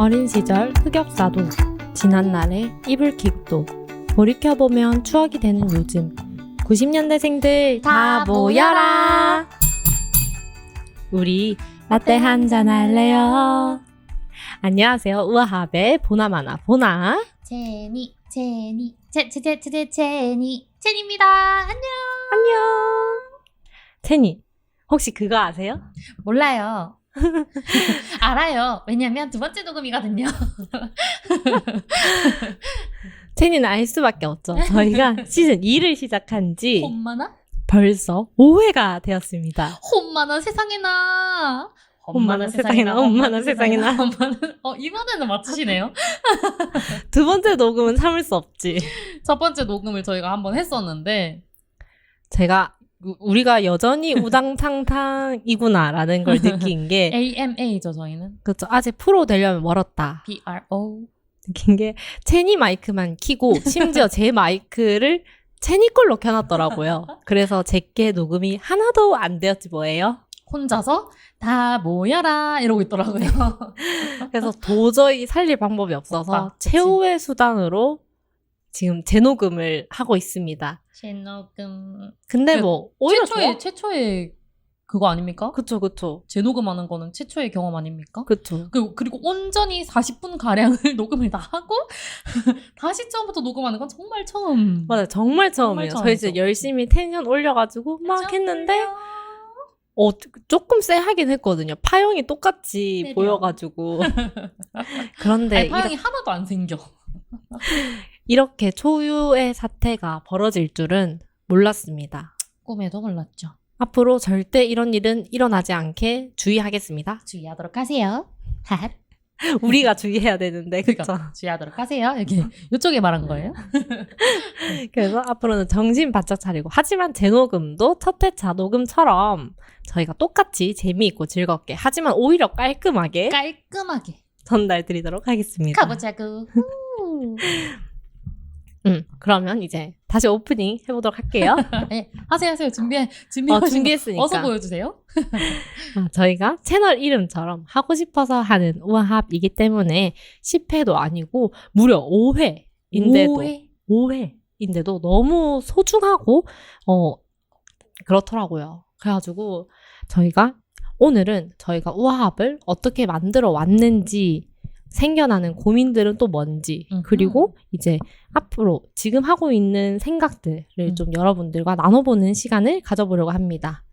어린 시절 흑역사도 지난날의 이불킥도 돌이켜보면 추억이 되는 요즘 90년대생들 다 모여라. 우리 라떼 한잔 할래요. 안녕하세요. 우아합의 보나마나 보나 제니입니다. 안녕. 채니, 혹시 그거 아세요? 몰라요. 알아요. 왜냐면 두 번째 녹음이거든요. 채니는 알 수밖에 없죠. 저희가 시즌 2를 시작한 지 홈마나? 벌써 5회가 되었습니다. 홈마나 세상에나. 홈마나 세상에나, 홈마나 세상에나. 이번에는 맞추시네요. 두 번째 녹음은 참을 수 없지. 첫 번째 녹음을 저희가 한번 했었는데 제가 우리가 여전히 우당탕탕이구나라는 걸 느낀 게 AMA죠 저희는. 그렇죠. 아직 프로 되려면 멀었다. PRO. 느낀 게 채니 마이크만 키고 심지어 제 마이크를 채니 걸로 켜놨더라고요. 그래서 제게 녹음이 하나도 안 되었지 뭐예요. 혼자서 다 모여라 이러고 있더라고요. 그래서 도저히 살릴 방법이 없어서 없다, 그치? 최후의 수단으로 지금 재녹음을 하고 있습니다. 재녹음. 근데 뭐 오히려 좋아. 최초의 그거 아닙니까? 그쵸. 재녹음하는 거는 최초의 경험 아닙니까? 그쵸. 그리고 온전히 40분 가량을 녹음을 다 하고 다시 처음부터 녹음하는 건 정말 처음. 맞아요. 정말 처음이에요. 저희 이제 처음이죠. 열심히 텐션 올려가지고 막 했는데 조금 쎄하긴 했거든요. 파형이 똑같이 세려. 보여가지고. 그런데 아니, 파형이 하나도 안 생겨. 이렇게 초유의 사태가 벌어질 줄은 몰랐습니다. 꿈에도 몰랐죠. 앞으로 절대 이런 일은 일어나지 않게 주의하겠습니다. 주의하도록 하세요. 핫. 우리가 주의해야 되는데, 그쵸? 그러니까 주의하도록 하세요. 여기 이쪽에 말한 거예요. 그래서 앞으로는 정신 바짝 차리고. 하지만 재녹음도 첫 회차 녹음처럼 저희가 똑같이 재미있고 즐겁게, 하지만 오히려 깔끔하게 깔끔하게 전달 드리도록 하겠습니다. 가보자구. 그러면 이제 다시 오프닝 해보도록 할게요. 네, 하세요. 준비했으니까. 어서 보여주세요. 저희가 채널 이름처럼 하고 싶어서 하는 우아합이기 때문에 10회도 아니고 무려 5회인데도 5회인데도 너무 소중하고 그렇더라고요. 그래가지고 오늘은 저희가 우아합을 어떻게 만들어 왔는지, 생겨나는 고민들은 또 뭔지, 그리고 이제 앞으로 지금 하고 있는 생각들을 좀 여러분들과 나눠보는 시간을 가져보려고 합니다.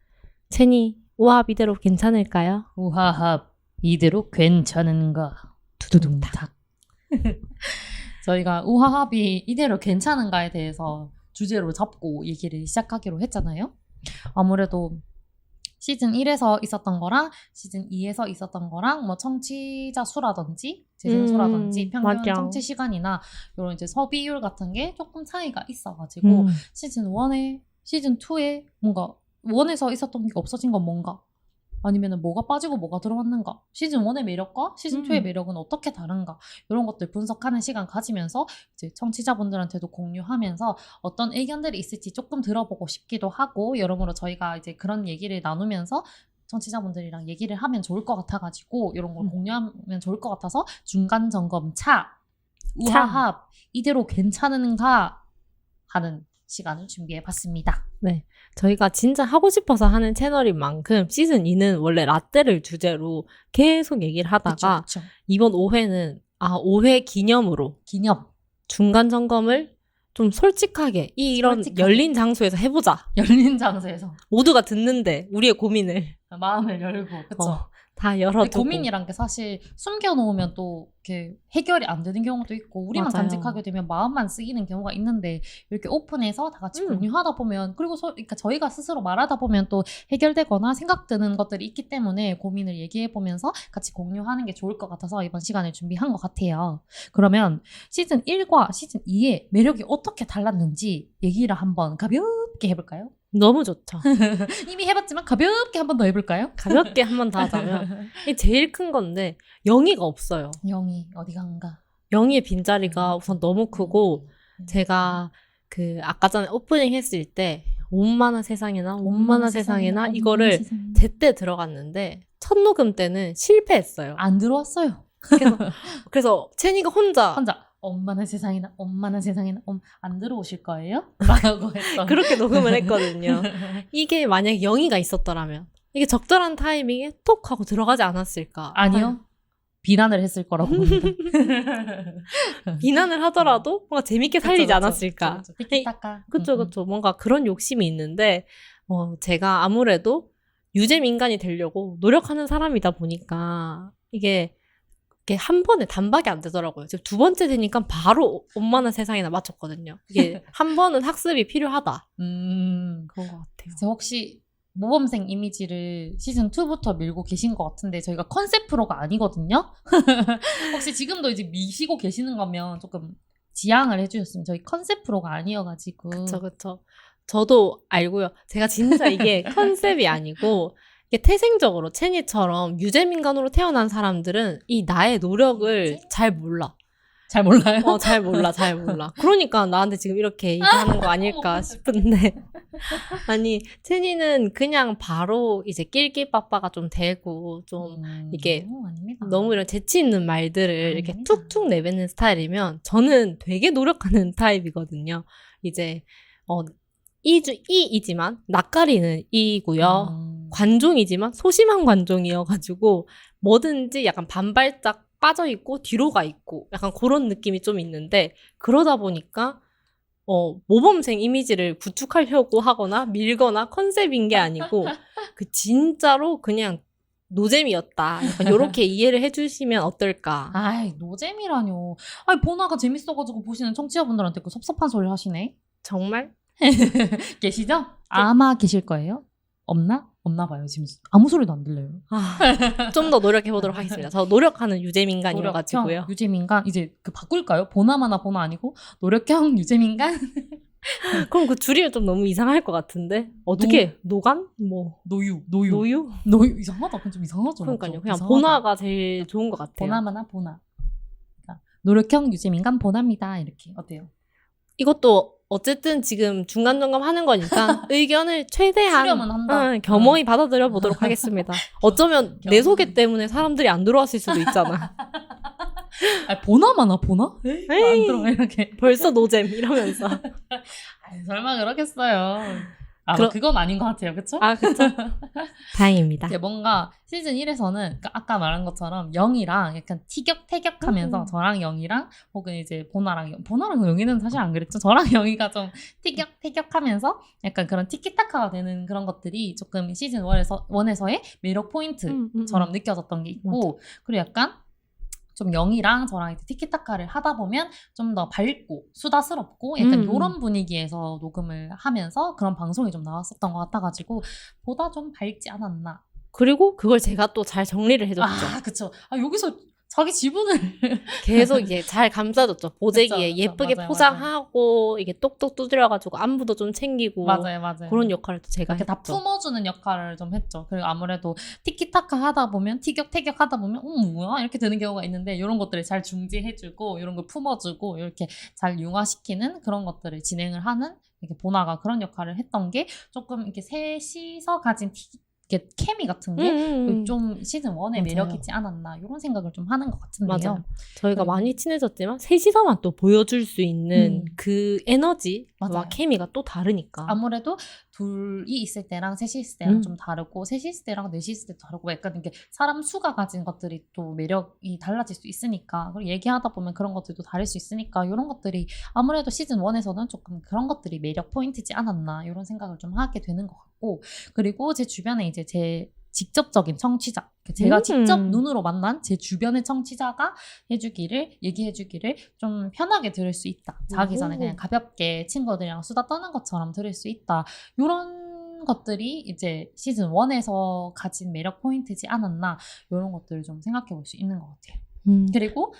채니, 우아합 이대로 괜찮을까요? 우하합 이대로 괜찮은가? 두두둥탁. 저희가 우하합이 이대로 괜찮은가에 대해서 주제로 잡고 얘기를 시작하기로 했잖아요. 아무래도 시즌 1에서 있었던 거랑 시즌 2에서 있었던 거랑 뭐 청취자 수라든지 재생 수라든지 평균 맞아. 청취 시간이나 이런 이제 소비율 같은 게 조금 차이가 있어가지고 시즌 2에 뭔가 1에서 있었던 게 없어진 건 뭔가, 아니면 뭐가 빠지고 뭐가 들어왔는가, 시즌 1의 매력과 시즌 2의 매력은 어떻게 다른가, 이런 것들 분석하는 시간 가지면서 이제 청취자분들한테도 공유하면서 어떤 의견들이 있을지 조금 들어보고 싶기도 하고, 여러모로 저희가 이제 그런 얘기를 나누면서 청취자분들이랑 얘기를 하면 좋을 것 같아가지고 이런 걸 공유하면 좋을 것 같아서 중간 점검 우하합 이대로 괜찮은가 하는 시간을 준비해봤습니다. 네, 저희가 진짜 하고 싶어서 하는 채널인 만큼 시즌 2는 원래 라떼를 주제로 계속 얘기를 하다가 그쵸. 이번 5회는 5회 기념으로 기념. 중간 점검을 좀 솔직하게 이런 솔직하게. 열린 장소에서 해보자. 열린 장소에서 모두가 듣는데 우리의 고민을 마음을 열고, 그쵸? 다 열어두고. 고민이란 게 사실 숨겨놓으면 또 이렇게 해결이 안 되는 경우도 있고, 우리만 맞아요. 간직하게 되면 마음만 쓰이는 경우가 있는데, 이렇게 오픈해서 다 같이 공유하다 보면, 그리고 그러니까 저희가 스스로 말하다 보면 또 해결되거나 생각드는 것들이 있기 때문에 고민을 얘기해보면서 같이 공유하는 게 좋을 것 같아서 이번 시간을 준비한 것 같아요. 그러면 시즌 1과 시즌 2의 매력이 어떻게 달랐는지 얘기를 한번 가볍게 해볼까요? 너무 좋죠. 이미 해봤지만 가볍게 한 번 더 해볼까요? 가볍게 한 번 더 하자면 이게 제일 큰 건데 영희가 없어요. 영희 어디 간가? 영희의 빈자리가 우선 너무 크고, 제가 아까 전에 오프닝 했을 때 온만한 세상에나 온만한 세상에나 이거를 제때 들어갔는데 첫 녹음 때는 실패했어요. 안 들어왔어요. 그래서 채니가 혼자 엄마는 세상이나 안 들어오실 거예요? 라고 했던. 그렇게 녹음을 했거든요. 이게 만약에 영희가 있었더라면 이게 적절한 타이밍에 톡 하고 들어가지 않았을까? 아니요. 비난을 했을 거라고 봅니다. 비난을 하더라도 뭔가 재밌게 살리지 않았을까? 티키타카. 그쵸. 뭔가 그런 욕심이 있는데 제가 아무래도 유잼 인간이 되려고 노력하는 사람이다 보니까 이게 한 번에 단박이 안 되더라고요. 지금 두 번째 되니까 바로 엄마는 세상에나 맞췄거든요. 이게 한 번은 학습이 필요하다. 그런 것 같아요. 혹시 모범생 이미지를 시즌2부터 밀고 계신 것 같은데 저희가 컨셉 프로가 아니거든요? 혹시 지금도 이제 미시고 계시는 거면 조금 지양을 해주셨으면 저희 컨셉 프로가 아니어가지고. 그쵸. 저도 알고요. 제가 진짜 이게 컨셉이 아니고 이게 태생적으로 채니처럼 유잼인간으로 태어난 사람들은 이 나의 노력을 잘 몰라. 잘 몰라요? 잘 몰라. 그러니까 나한테 지금 이렇게 얘기하는 거 아닐까 싶은데. 아니, 채니는 그냥 바로 이제 낄낄빠빠가 좀 되고, 좀 이게 너무 이런 재치 있는 말들을 이렇게 툭툭 내뱉는 스타일이면 저는 되게 노력하는 타입이거든요. 이제, 이이지만 낯가리는 이고요. 관종이지만 소심한 관종이어가지고 뭐든지 약간 반발짝 빠져있고 뒤로 가 있고 약간 그런 느낌이 좀 있는데 그러다 보니까 모범생 이미지를 구축하려고 하거나 밀거나 컨셉인 게 아니고 그 진짜로 그냥 노잼이었다. 약간 요렇게 이해를 해주시면 어떨까. 아이 노잼이라뇨. 아이 보나가 재밌어가지고 보시는 청취자분들한테 그 섭섭한 소리 하시네. 정말? 계시죠? 아마 계실 거예요. 없나 봐요. 지금 아무 소리도 안 들려요. 좀 더 노력해 보도록 하겠습니다. 저 노력하는 유잼인간이어가지고요. 유잼인간 이제 그 바꿀까요? 보나마나 보나 아니고 노력형 유잼인간? 그럼 그 줄이면 좀 너무 이상할 것 같은데 어떻게 노간? 뭐 노유 이상하다. 그건 좀 이상하죠. 그러니까요. 그냥 이상하다. 보나가 제일 좋은 것 같아요. 보나마나 보나. 노력형 유잼인간 보나입니다. 이렇게 어때요? 이것도 어쨌든 지금 중간점검 하는 거니까 의견을 최대한 수렴은 한다. 겸허히 받아들여 보도록 하겠습니다. 어쩌면 내 소개 때문에 사람들이 안 들어왔을 수도 있잖아. 보나마나 보나? 에이, 안 들어가 이렇게. 벌써 노잼 이러면서. 설마 그러겠어요. 그건 아닌 것 같아요. 그쵸? 그쵸. 다행입니다. 뭔가 시즌 1에서는 아까 말한 것처럼 영이랑 약간 티격태격하면서 저랑 영이랑 혹은 이제 보나랑 영이는 사실 안 그랬죠. 저랑 영이가 좀 티격태격하면서 약간 그런 티키타카가 되는 그런 것들이 조금 시즌 1에서의 매력 포인트처럼 느껴졌던 게 있고 그리고 약간 좀 영이랑 저랑 이제 티키타카를 하다 보면 좀 더 밝고 수다스럽고 약간 이런 분위기에서 녹음을 하면서 그런 방송이 좀 나왔었던 것 같아가지고 보다 좀 밝지 않았나. 그리고 그걸 제가 또 잘 정리를 해줬죠. 그쵸. 여기서 자기 지분을 계속 이게 잘 감싸줬죠. 보재기에 그쵸, 예쁘게 맞아요, 포장하고 맞아요. 이게 똑똑 두드려가지고 안부도 좀 챙기고 맞아요. 그런 역할을 또 제가 이렇게 다 했죠. 품어주는 역할을 좀 했죠. 그리고 아무래도 티키타카 하다 보면 티격태격 하다 보면 뭐야 이렇게 되는 경우가 있는데 이런 것들을 잘 중지해주고 이런 걸 품어주고 이렇게 잘 융화시키는 그런 것들을 진행을 하는 이렇게 보나가 그런 역할을 했던 게 조금 이렇게 셋이서 가진 이게 케미 같은 게 좀 시즌 1의 매력이지 않았나 이런 생각을 좀 하는 것 같은데요. 맞아요. 저희가 많이 친해졌지만 셋이서만 또 보여줄 수 있는 그 에너지와 케미가 또 다르니까. 아무래도 둘이 있을 때랑 셋이 있을 때랑 좀 다르고 셋이 있을 때랑 넷이 있을 때도 다르고 약간 이렇게 사람 수가 가진 것들이 또 매력이 달라질 수 있으니까 그리고 얘기하다 보면 그런 것들도 다를 수 있으니까 이런 것들이 아무래도 시즌 1에서는 조금 그런 것들이 매력 포인트지 않았나 이런 생각을 좀 하게 되는 것 같고 그리고 제 주변에 이제 제 직접적인 청취자 제가 직접 눈으로 만난 제 주변의 청취자가 얘기해주기를 좀 편하게 들을 수 있다. 자기 전에 그냥 가볍게 친구들이랑 수다 떠는 것처럼 들을 수 있다. 이런 것들이 이제 시즌 1에서 가진 매력 포인트지 않았나 이런 것들을 좀 생각해 볼 수 있는 것 같아요. 그리고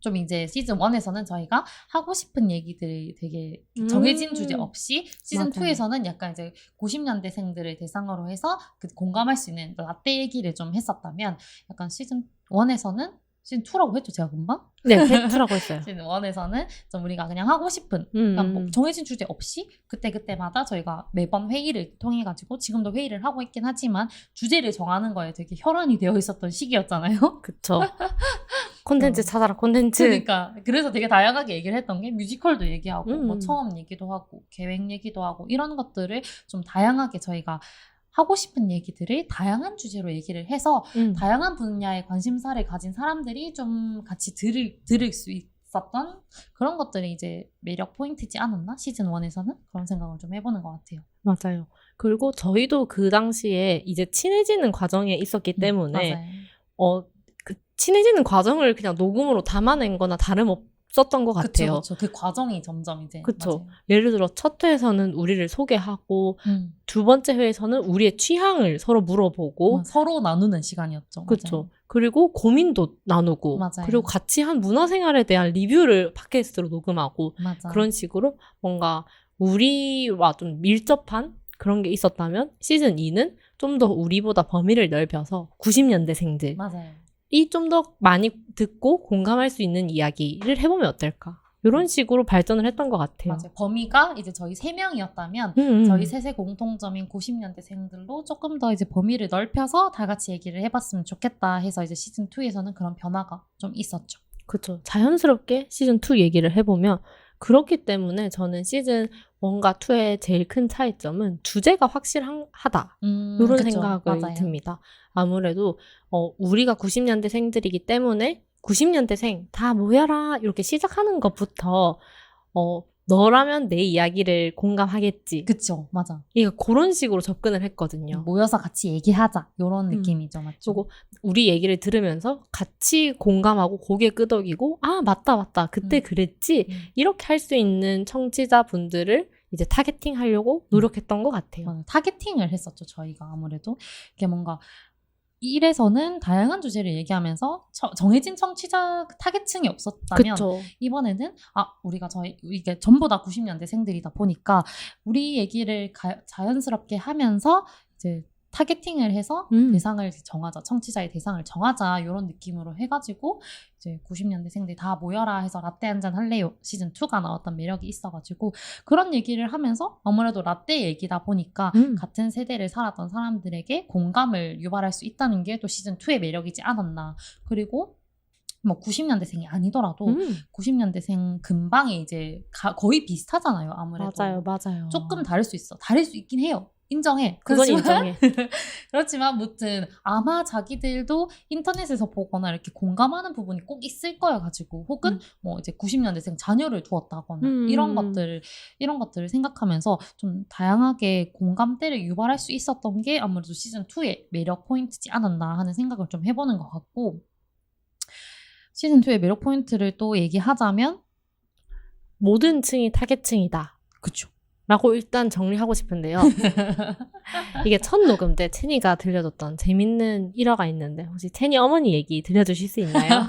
좀 이제 시즌 1에서는 저희가 하고 싶은 얘기들이 되게 정해진 주제 없이 시즌 2에서는 약간 이제 90년대생들을 대상으로 해서 그 공감할 수 있는 라떼 얘기를 좀 했었다면 약간 시즌 1에서는 시즌 2라고 했죠 제가 금방? 네, 팩트라고 했어요. 시즌 1에서는 좀 우리가 그냥 하고 싶은 그러니까 뭐 정해진 주제 없이 그때그때마다 저희가 매번 회의를 통해가지고 지금도 회의를 하고 있긴 하지만 주제를 정하는 거에 되게 혈안이 되어 있었던 시기였잖아요. 그쵸. 콘텐츠 찾아라, 콘텐츠. 그러니까 그래서 되게 다양하게 얘기를 했던 게 뮤지컬도 얘기하고 뭐 음. 처음 얘기도 하고 계획 얘기도 하고 이런 것들을 좀 다양하게 저희가 하고 싶은 얘기들을 다양한 주제로 얘기를 해서 다양한 분야의 관심사를 가진 사람들이 좀 같이 들을 수 있었던 그런 것들이 이제 매력 포인트지 않았나? 시즌 1에서는 그런 생각을 좀 해보는 것 같아요. 맞아요. 그리고 저희도 그 당시에 이제 친해지는 과정에 있었기 때문에 맞아요. 그 친해지는 과정을 그냥 녹음으로 담아낸 거나 다름없었던 것 같아요. 그쵸. 그 과정이 점점 이제 그쵸. 맞아요. 예를 들어 첫 회에서는 우리를 소개하고 두 번째 회에서는 우리의 취향을 서로 물어보고 서로 나누는 시간이었죠. 그쵸. 맞아요. 그리고 고민도 나누고 맞아요. 그리고 같이 한 문화생활에 대한 리뷰를 팟캐스트로 녹음하고 맞아. 그런 식으로 뭔가 우리와 좀 밀접한 그런 게 있었다면 시즌 2는 좀 더 우리보다 범위를 넓혀서 90년대생들이 맞아요. 좀 더 많이 듣고 공감할 수 있는 이야기를 해보면 어떨까? 이런 식으로 발전을 했던 것 같아요. 맞아요. 범위가 이제 저희 3명이었다면 저희 셋의 공통점인 90년대생들로 조금 더 이제 범위를 넓혀서 다 같이 얘기를 해봤으면 좋겠다 해서 이제 시즌 2에서는 그런 변화가 좀 있었죠. 그렇죠. 자연스럽게 시즌 2 얘기를 해보면 그렇기 때문에 저는 시즌 1과 2의 제일 큰 차이점은 주제가 확실하다. 이런 그쵸. 생각을 맞아요. 듭니다. 아무래도 우리가 90년대생들이기 때문에 90년대생 다 모여라 이렇게 시작하는 것부터 너라면 내 이야기를 공감하겠지. 그쵸. 맞아. 이게 그런 식으로 접근을 했거든요. 모여서 같이 얘기하자. 이런 느낌이죠. 맞죠? 그리고 우리 얘기를 들으면서 같이 공감하고 고개 끄덕이고 아 맞다 그때 그랬지 이렇게 할 수 있는 청취자분들을 이제 타겟팅 하려고 노력했던 것 같아요. 맞아요. 타겟팅을 했었죠. 저희가 아무래도 이게 뭔가 1에서는 다양한 주제를 얘기하면서 정해진 청취자 타겟층이 없었다면 그쵸. 이번에는 우리가 이게 전부 다 90년대생들이다 보니까 우리 얘기를 자연스럽게 하면서 이제 타겟팅을 해서 대상을 정하자, 청취자의 대상을 정하자 이런 느낌으로 해가지고 이제 90년대생들 다 모여라 해서 라떼 한잔 할래요 시즌 2가 나왔던 매력이 있어가지고 그런 얘기를 하면서 아무래도 라떼 얘기다 보니까 같은 세대를 살았던 사람들에게 공감을 유발할 수 있다는 게 또 시즌 2의 매력이지 않았나. 그리고 뭐 90년대생이 아니더라도 90년대생 근방에 이제 거의 비슷하잖아요. 아무래도 맞아요. 조금 다를 수 있어. 다를 수 있긴 해요. 인정해. 그건 인정해. 그렇지만 무튼 아마 자기들도 인터넷에서 보거나 이렇게 공감하는 부분이 꼭 있을 거여가지고 혹은 뭐 이제 90년대생 자녀를 두었다거나 이런 것들을 생각하면서 좀 다양하게 공감대를 유발할 수 있었던 게 아무래도 시즌 2의 매력 포인트지 않았나 하는 생각을 좀 해보는 것 같고 시즌 2의 매력 포인트를 또 얘기하자면 모든 층이 타겟층이다. 그쵸. 라고 일단 정리하고 싶은데요. 이게 첫 녹음 때 채니가 들려줬던 재밌는 일화가 있는데 혹시 채니 어머니 얘기 들려주실 수 있나요?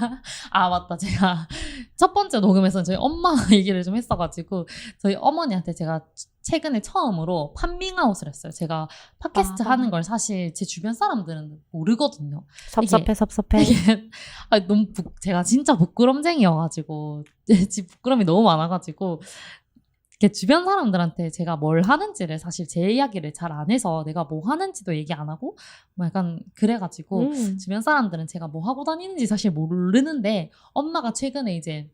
맞다. 제가 첫 번째 녹음에서는 저희 엄마 얘기를 좀 했어가지고 저희 어머니한테 제가 최근에 처음으로 판밍아웃을 했어요. 제가 팟캐스트 하는 걸 사실 제 주변 사람들은 모르거든요. 섭섭해. 이게 너무 제가 진짜 부끄럼쟁이여가지고 부끄럼이 너무 많아가지고 이렇게 주변 사람들한테 제가 뭘 하는지를 사실 제 이야기를 잘 안 해서 내가 뭐 하는지도 얘기 안 하고 뭐 약간 그래가지고 주변 사람들은 제가 뭐 하고 다니는지 사실 모르는데 엄마가 최근에 이제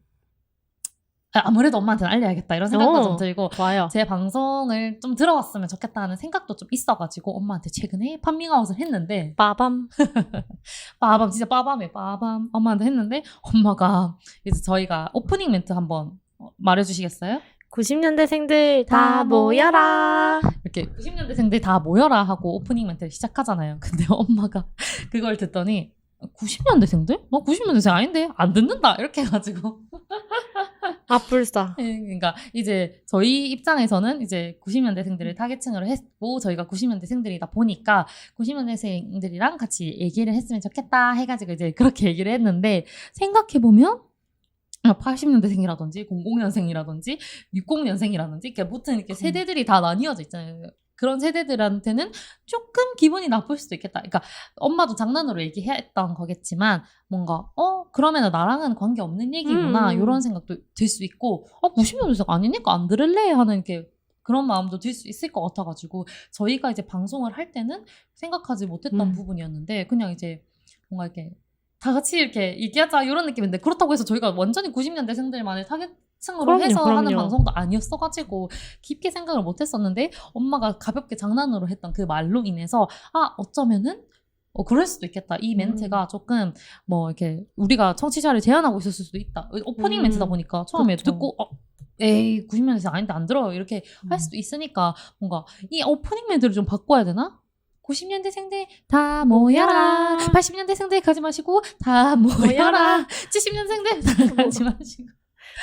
아무래도 엄마한테는 알려야겠다 이런 생각도 좀 들고 좋아요. 제 방송을 좀 들어왔으면 좋겠다는 생각도 좀 있어가지고 엄마한테 최근에 판밍아웃을 했는데 빠밤 진짜 빠밤이에요. 빠밤 엄마한테 했는데 엄마가 이제 저희가 오프닝 멘트 한번 말해주시겠어요? 90년대생들 다 모여라. 이렇게 90년대생들 다 모여라 하고 오프닝 멘트를 시작하잖아요. 근데 엄마가 그걸 듣더니 90년대생들? 너 90년대생 아닌데? 안 듣는다. 이렇게 해가지고 불싸. 그러니까 이제 저희 입장에서는 이제 90년대생들을 타겟층으로 했고 저희가 90년대생들이다 보니까 90년대생들이랑 같이 얘기를 했으면 좋겠다 해가지고 이제 그렇게 얘기를 했는데 생각해보면 80년대생이라든지 00년생이라든지 60년생이라든지 이렇게 무튼 이렇게 세대들이 다 나뉘어져 있잖아요. 그런 세대들한테는 조금 기분이 나쁠 수도 있겠다. 그러니까 엄마도 장난으로 얘기했던 거겠지만 뭔가 그러면 나랑은 관계없는 얘기구나 이런 생각도 들 수 있고 90년대생 아니니까 안 들을래 하는 게 그런 마음도 들 수 있을 것 같아가지고 저희가 이제 방송을 할 때는 생각하지 못했던 부분이었는데 그냥 이제 뭔가 이렇게 다 같이 이렇게 얘기하자 이런 느낌인데 그렇다고 해서 저희가 완전히 90년대생들만의 타겟층으로 해서 하는 방송도 아니었어가지고 깊게 생각을 못했었는데 엄마가 가볍게 장난으로 했던 그 말로 인해서 어쩌면은 그럴 수도 있겠다. 이 멘트가 조금 뭐 이렇게 우리가 청취자를 제한하고 있었을 수도 있다. 오프닝 멘트다 보니까 처음에 그렇죠. 듣고 에이 90년대생 아닌데 안 들어 이렇게 할 수도 있으니까 뭔가 이 오프닝 멘트를 좀 바꿔야 되나? 90년대생들 다 모여라. 80년대생들 가지 마시고 다 모여라. 70년생들 다 가지 마시고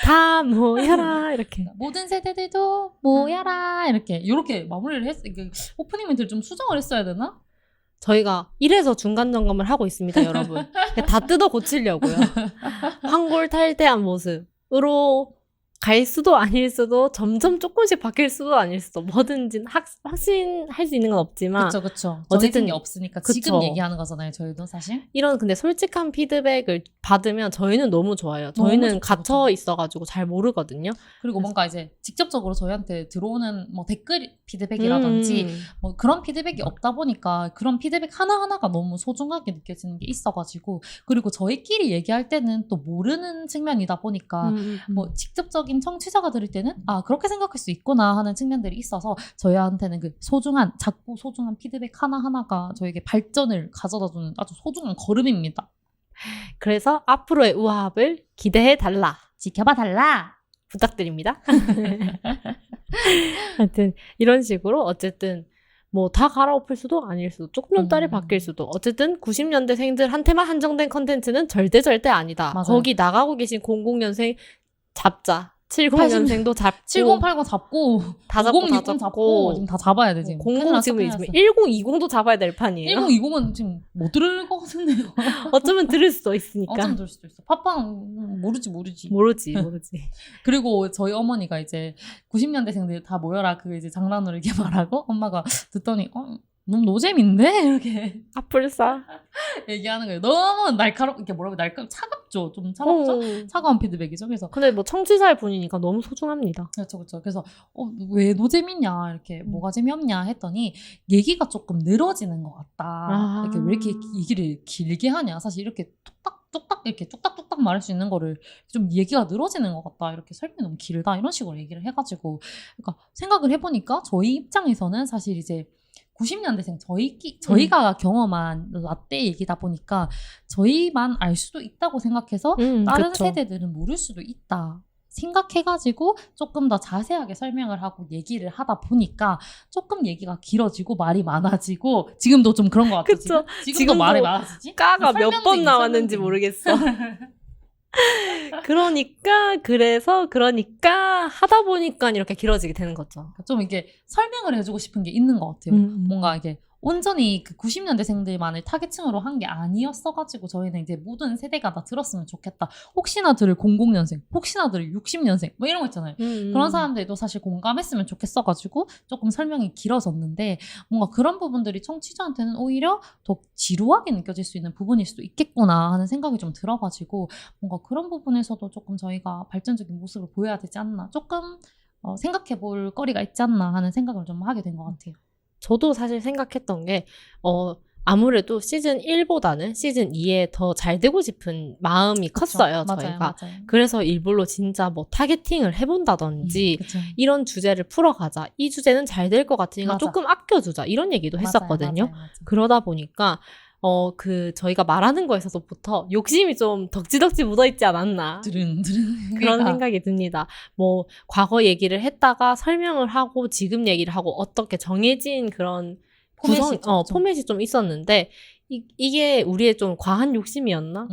다 모여라 이렇게 모든 세대들도 모여라 이렇게 마무리를 오프닝 멘트를 좀 수정을 했어야 되나? 저희가 이래서 중간 점검을 하고 있습니다, 여러분. 다 뜯어 고치려고요. 환골탈태한 모습으로 갈 수도 아닐 수도 점점 조금씩 바뀔 수도 아닐 수도 뭐든지 확신할 수 있는 건 없지만 그쵸. 어쨌든 게 없으니까 그쵸. 지금 얘기하는 거잖아요. 저희도 사실 이런 근데 솔직한 피드백을 받으면 저희는 너무 좋아요. 저희는 갇혀 있어가지고 잘 모르거든요. 그리고 뭔가 이제 직접적으로 저희한테 들어오는 뭐 댓글 피드백이라든지 뭐 그런 피드백이 없다 보니까 그런 피드백 하나하나가 너무 소중하게 느껴지는 게 있어가지고 그리고 저희끼리 얘기할 때는 또 모르는 측면이다 보니까 뭐 직접적인 청취자가 들을 때는 그렇게 생각할 수 있구나 하는 측면들이 있어서 저희한테는 그 작고 소중한 피드백 하나하나가 저에게 발전을 가져다주는 아주 소중한 걸음입니다. 그래서 앞으로의 우아합을 기대해달라. 지켜봐달라. 부탁드립니다. 하여튼 이런 식으로 어쨌든 뭐 다 갈아엎을 수도 아닐 수도 조금 더 딸이 바뀔 수도 어쨌든 90년대생들한테만 한정된 컨텐츠는 절대 아니다. 맞아요. 거기 나가고 계신 00년생 잡자. 70년생도 잡고 7080 잡고 다 잡고 5060 잡고 지금 다 잡아야 돼 지금. 00 지금 1020도 잡아야 될 판이에요. 1020은 지금 못 들을 것 같은데요. 어쩌면 들을 수도 있으니까. 어쩌면 들을 수도 있어. 팟빵 모르지. 모르지. 그리고 저희 어머니가 이제 90년대생들 다 모여라 그 이제 장난으로 이렇게 말하고 엄마가 듣더니 너무 노잼인데 이렇게 아플싸 얘기하는 거예요. 너무 이렇게 뭐라고 차갑죠. 좀 차갑죠. 차가운 피드백이죠. 그래서 근데 뭐 청취자의 분이니까 너무 소중합니다. 그렇죠. 그래서 왜 노잼이냐 이렇게 뭐가 재미없냐 했더니 얘기가 조금 늘어지는 것 같다. 이렇게 왜 이렇게 얘기를 길게 하냐. 사실 이렇게 뚝딱 이렇게 뚝딱뚝딱 말할 수 있는 거를 좀 얘기가 늘어지는 것 같다. 이렇게 설명이 너무 길다. 이런 식으로 얘기를 해가지고 그러니까 생각을 해보니까 저희 입장에서는 사실 이제 90년대생 저희가 경험한 라떼 얘기다 보니까 저희만 알 수도 있다고 생각해서 다른 그쵸. 세대들은 모를 수도 있다 생각해가지고 조금 더 자세하게 설명을 하고 얘기를 하다 보니까 조금 얘기가 길어지고 말이 많아지고 지금도 좀 그런 것 같아요. 그쵸. 지금도 말이 많아지지? 까가 몇 번 나왔는지 모르겠어. 그러니까 하다 보니까 이렇게 길어지게 되는 거죠. 좀 이게 설명을 해주고 싶은 게 있는 것 같아요. 뭔가 이게 온전히 그 90년대생들만을 타겟층으로 한 게 아니었어가지고 저희는 이제 모든 세대가 다 들었으면 좋겠다. 혹시나 들을 00년생, 혹시나 들을 60년생 뭐 이런 거 있잖아요. 그런 사람들도 사실 공감했으면 좋겠어가지고 조금 설명이 길어졌는데 뭔가 그런 부분들이 청취자한테는 오히려 더 지루하게 느껴질 수 있는 부분일 수도 있겠구나 하는 생각이 좀 들어가지고 뭔가 그런 부분에서도 조금 저희가 발전적인 모습을 보여야 되지 않나 조금 생각해 볼 거리가 있지 않나 하는 생각을 좀 하게 된 것 같아요. 저도 사실 생각했던 게 아무래도 시즌 1보다는 시즌 2에 더 잘 되고 싶은 마음이 컸어요. 저희가. 맞아요. 그래서 일부러 진짜 뭐 타겟팅을 해본다든지 이런 주제를 풀어가자. 이 주제는 잘 될 것 같으니까 조금 아껴주자. 이런 얘기도 했었거든요. 맞아요. 그러다 보니까 저희가 말하는 거에 있어서부터 욕심이 좀 덕지덕지 묻어있지 않았나. 드릉드릉. 그런 생각이 듭니다. 뭐, 과거 얘기를 했다가 설명을 하고 지금 얘기를 하고 어떻게 정해진 그런 포맷이 좀 있었는데, 이게 우리의 좀 과한 욕심이었나?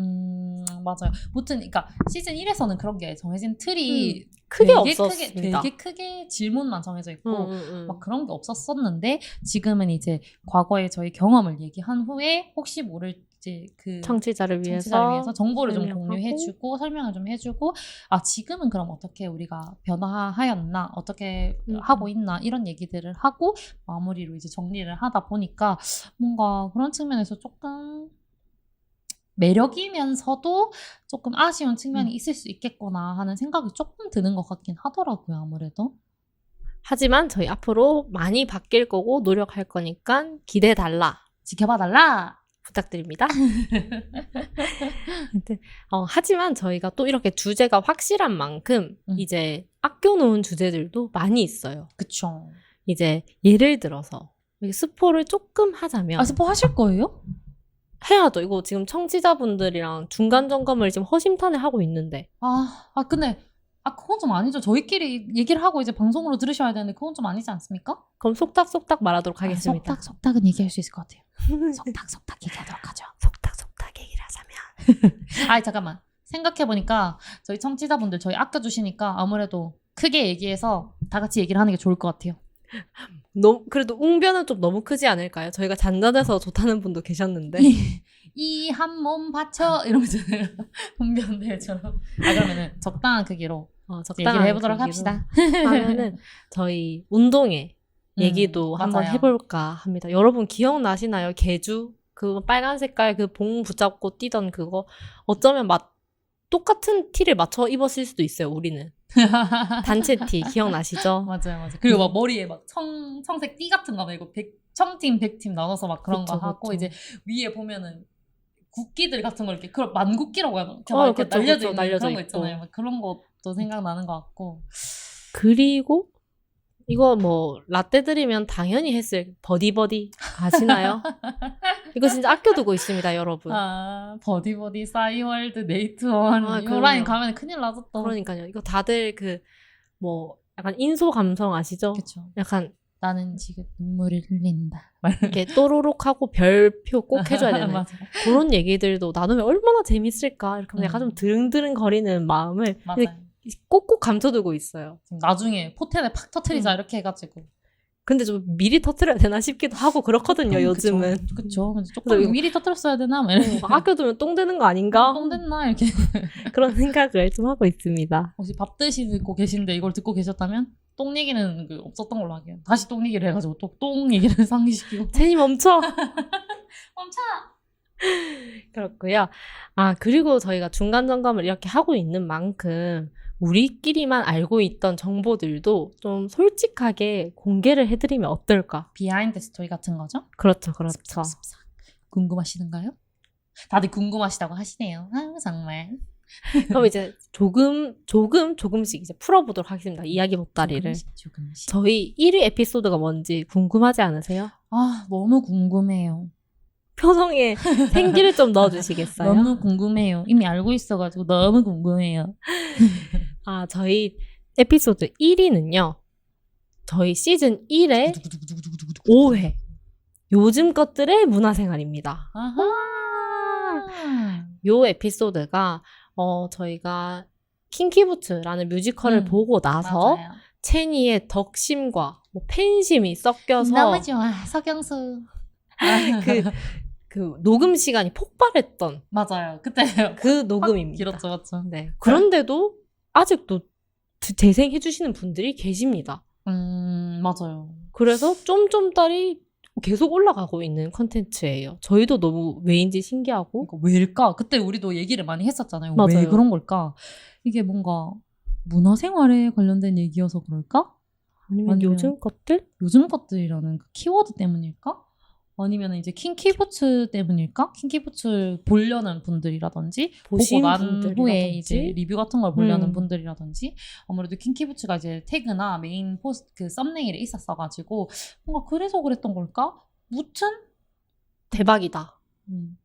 맞아요. 무튼 그러니까 시즌 1에서는 그런 게 정해진 틀이 크게 되게 없었습니다. 되게 크게 질문만 정해져 있고 막 막 그런 게 없었었는데 지금은 이제 과거의 저희 경험을 얘기한 후에 혹시 모를 이제 그 청취자를 청취자를 위해서 정보를 좀 설명하고. 공유해주고 설명을 좀 해주고 아 지금은 그럼 어떻게 우리가 변화하였나 어떻게 하고 있나 이런 얘기들을 하고 마무리로 이제 정리를 하다 보니까 뭔가 그런 측면에서 조금 매력이면서도 조금 아쉬운 측면이 있을 수 있겠구나 하는 생각이 조금 드는 것 같긴 하더라고요 아무래도. 하지만 저희 앞으로 많이 바뀔 거고 노력할 거니까 기대해달라. 지켜봐달라. 부탁드립니다. 하지만 저희가 또 이렇게 주제가 확실한 만큼 이제 아껴놓은 주제들도 많이 있어요. 그쵸. 이제 예를 들어서 스포를 조금 하자면 아 스포 하실 거예요? 해야죠. 이거 지금 청취자분들이랑 중간 점검을 지금 허심탄회 하고 있는데. 근데 그건 좀 아니죠. 저희끼리 얘기를 하고 이제 방송으로 들으셔야 되는데 그건 좀 아니지 않습니까? 그럼 속닥속닥 말하도록 하겠습니다. 속닥은 얘기할 수 있을 것 같아요. 속닥 얘기하도록 하죠. 속닥속닥 얘기를 하자면. 잠깐만. 생각해보니까 저희 청취자분들 저희 아껴주시니까 아무래도 크게 얘기해서 다 같이 얘기를 하는 게 좋을 것 같아요. 그래도 웅변은 좀 너무 크지 않을까요? 저희가 잔잔해서 좋다는 분도 계셨는데. 이 한 몸 바쳐 이러면서 웅변대회처럼. 그러면은 적당한 크기로 얘기를 해보도록 합시다. 하면은 저희 운동회 얘기도 한번 맞아요. 해볼까 합니다. 여러분 기억나시나요? 개주? 그 빨간 색깔 그 봉 붙잡고 뛰던 그거 어쩌면 똑같은 티를 맞춰 입었을 수도 있어요. 우리는 단체 티 기억나시죠? 맞아요. 그리고 막 머리에 막 청색 띠 같은 거 말고 청팀 100팀 나눠서 막 그런 그쵸, 거 하고 그쵸. 이제 위에 보면은 국기들 같은 거 이렇게 그걸 만국기라고 하나? 이렇게 그쵸, 날려져 그쵸. 있는 그런 거 있고. 있잖아요. 막 그런 것도 생각나는 것 같고. 그리고 이거 라떼 드리면 당연히 했을 버디버디 아시나요? 이거 진짜 아껴두고 있습니다, 여러분. 버디버디, 싸이월드, 네이트원 이 라인 가면 큰일 나죠 또. 그러니까요. 이거 다들 약간 인소 감성 아시죠? 그쵸. 약간 나는 지금 눈물을 흘린다. 이렇게 또로록하고 별표 꼭 해줘야 되는 맞아. 그런 얘기들도 나누면 얼마나 재밌을까 이렇게 하면 약간 좀 드릉드릉 거리는 마음을 맞아요. 꼭꼭 감춰두고 있어요. 나중에 포텐에 팍 터트리자 이렇게 해가지고. 근데 좀 미리 터트려야 되나 싶기도 하고 그렇거든요, 요즘은. 그쵸. 조금 미리 터트렸어야 되나? 아껴두면 똥 되는 거 아닌가? 똥 됐나? 이렇게. 그런 생각을 좀 하고 있습니다. 혹시 밥 드시고 계신데 이걸 듣고 계셨다면 똥 얘기는 없었던 걸로 하게요. 다시 똥 얘기를 해가지고 또 똥 얘기를 상기시키고. 제니 멈춰! 멈춰! 그렇고요. 그리고 저희가 중간 점검을 이렇게 하고 있는 만큼 우리끼리만 알고 있던 정보들도 좀 솔직하게 공개를 해드리면 어떨까? 비하인드 스토리 같은 거죠? 그렇죠. 습삭. 궁금하시던가요? 다들 궁금하시다고 하시네요. 정말. 그럼 이제 조금씩 이제 풀어보도록 하겠습니다. 이야기 보따리를. 조금씩. 저희 1위 에피소드가 뭔지 궁금하지 않으세요? 너무 궁금해요. 표정에 생기를 좀 넣어주시겠어요? 너무 궁금해요. 이미 알고 있어가지고 너무 궁금해요. 저희 에피소드 1위는요. 저희 시즌 1의 5회. 요즘 것들의 문화생활입니다. 요 에피소드가 저희가 킹키부츠라는 뮤지컬을 보고 나서 맞아요. 체니의 덕심과 팬심이 섞여서 너무 좋아. 석영수. 그 녹음 시간이 폭발했던 맞아요. 그때 그 녹음입니다. 길었죠, 맞죠? 네. 그런데도 아직도 재생해 주시는 분들이 계십니다. 맞아요. 그래서 쫌쫌딸이 계속 올라가고 있는 컨텐츠예요. 저희도 너무 왜인지 신기하고. 그러니까 왜일까? 그때 우리도 얘기를 많이 했었잖아요. 맞아요. 왜 그런 걸까? 이게 뭔가 문화생활에 관련된 얘기여서 그럴까? 아니면 요즘 것들? 요즘 것들이라는 그 키워드 때문일까? 아니면 이제 킹키부츠 때문일까? 킹키부츠 보려는 분들이라든지 보고 난 후에 이제 리뷰 같은 걸 보려는 분들이라든지 아무래도 킹키부츠가 이제 태그나 메인 포스트 그 썸네일에 있었어가지고 뭔가 그래서 그랬던 걸까? 무튼 대박이다.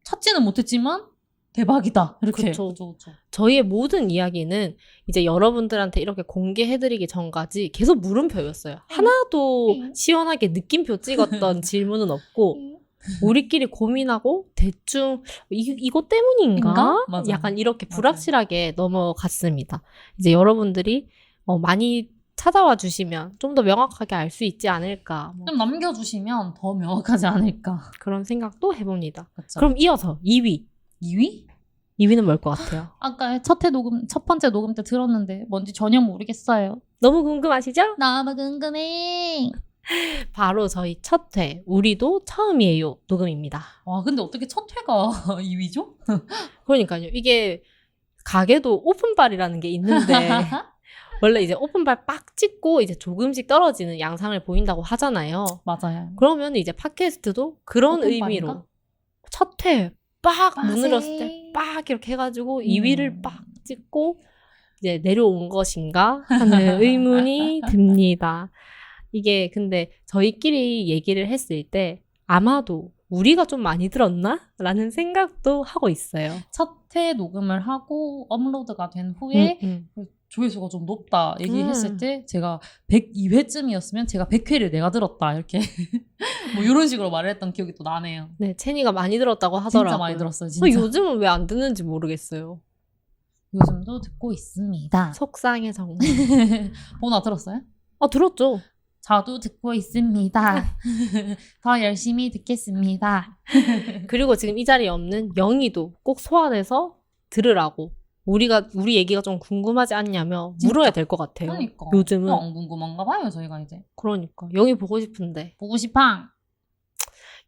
찾지는 못했지만 대박이다. 이렇게. 그쵸. 저희의 모든 이야기는 이제 여러분들한테 이렇게 공개해드리기 전까지 계속 물음표였어요. 하나도 시원하게 느낌표 찍었던 질문은 없고 우리끼리 고민하고 대충 이것 때문인가? 인가? 맞아. 약간 이렇게 맞아요. 불확실하게 넘어갔습니다. 이제 여러분들이 많이 찾아와 주시면 좀 더 명확하게 알 수 있지 않을까 뭐 좀 남겨주시면 더 명확하지 않을까. 그런 생각도 해봅니다. 그렇죠. 그럼 이어서 2위. 2위? 2위는 뭘 것 같아요? 아까 첫 번째 녹음 때 들었는데 뭔지 전혀 모르겠어요. 너무 궁금하시죠? 너무 궁금해. 바로 저희 첫 회, 우리도 처음이에요 녹음입니다. 와, 근데 어떻게 첫 회가 2위죠? 그러니까요. 이게 가게도 오픈발이라는 게 있는데 원래 이제 오픈발 빡 찍고 이제 조금씩 떨어지는 양상을 보인다고 하잖아요. 맞아요. 그러면 이제 팟캐스트도 그런 오픈발인가? 의미로 첫 회 빡 빠세. 문을 열었을 때 빡 이렇게 해가지고 2위를 빡 찍고 이제 내려온 것인가 하는 의문이 듭니다. 이게 근데 저희끼리 얘기를 했을 때 아마도 우리가 좀 많이 들었나? 라는 생각도 하고 있어요. 첫 회 녹음을 하고 업로드가 된 후에 조회수가 좀 높다 얘기했을 때 제가 102회쯤이었으면 제가 100회를 내가 들었다 이렇게 뭐 이런 식으로 말을 했던 기억이 또 나네요. 네, 채니가 많이 들었다고 하더라고요. 진짜 많이 들었어요. 진짜. 요즘은 왜 안 듣는지 모르겠어요. 요즘도 듣고 있습니다. 속상해 정말. 보나 들었어요? 들었죠. 저도 듣고 있습니다. 더 열심히 듣겠습니다. 그리고 지금 이 자리에 없는 영희도 꼭 소환해서 들으라고. 우리 얘기가 좀 궁금하지 않냐며 진짜? 물어야 될 것 같아요. 그러니까. 요즘은. 안 궁금한가 봐요, 저희가 이제. 그러니까. 영희 보고 싶은데. 보고 싶어.